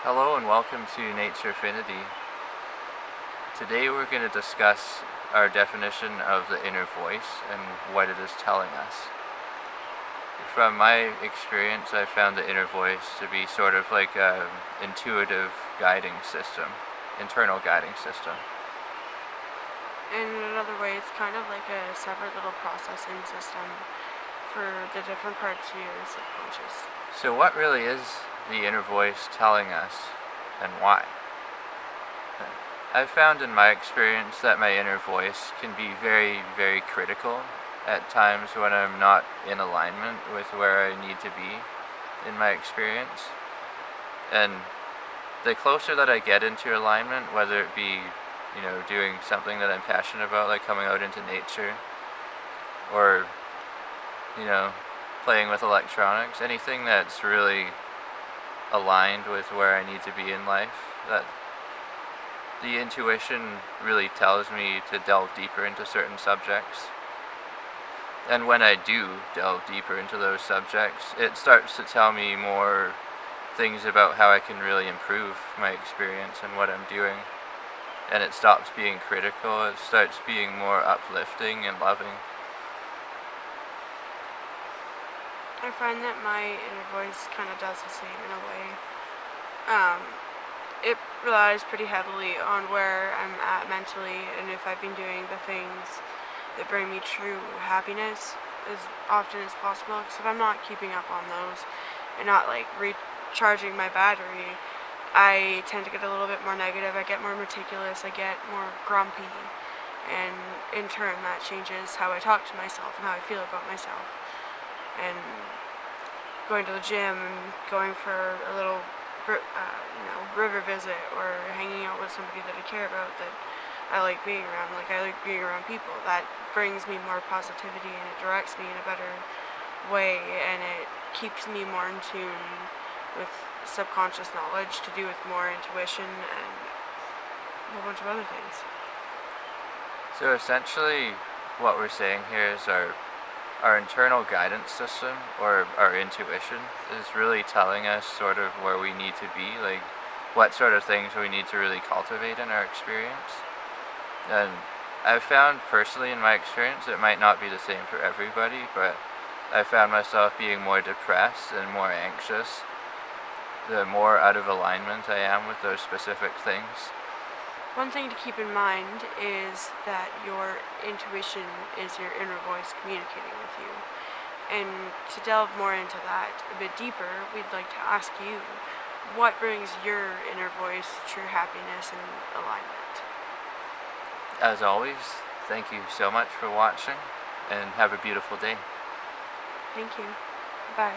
Hello and welcome to Nature Affinity. Today we're going to discuss our definition of the inner voice and what it is telling us. From my experience, I found the inner voice to be sort of like an intuitive guiding system, internal guiding system. In another way, it's kind of like a separate little processing system for the different parts of your subconscious. So what really is the inner voice telling us and why? I've found in my experience that my inner voice can be very, very critical at times when I'm not in alignment with where I need to be in my experience. And the closer that I get into alignment, whether it be, doing something that I'm passionate about, like coming out into nature, or, playing with electronics, anything that's really aligned with where I need to be in life, that the intuition really tells me to delve deeper into certain subjects. And when I do delve deeper into those subjects, it starts to tell me more things about how I can really improve my experience and what I'm doing. And it stops being critical, it starts being more uplifting and loving. I find that my inner voice kind of does the same in a way. It relies pretty heavily on where I'm at mentally and if I've been doing the things that bring me true happiness as often as possible. Because if I'm not keeping up on those and not like recharging my battery, I tend to get a little bit more negative. I get more meticulous, I get more grumpy, and in turn that changes how I talk to myself and how I feel about myself. And going to the gym and going for a little river visit or hanging out with somebody that I care about that I like being around. Like, I like being around people. That brings me more positivity and it directs me in a better way, and it keeps me more in tune with subconscious knowledge to do with more intuition and a whole bunch of other things. So essentially, what we're saying here is our internal guidance system, or our intuition, is really telling us sort of where we need to be, like what sort of things we need to really cultivate in our experience. And I've found personally in my experience, it might not be the same for everybody, but I found myself being more depressed and more anxious the more out of alignment I am with those specific things. One thing to keep in mind is that your intuition is your inner voice communicating with you. And to delve more into that a bit deeper, we'd like to ask you, what brings your inner voice true happiness and alignment? As always, thank you so much for watching, and have a beautiful day. Thank you. Bye.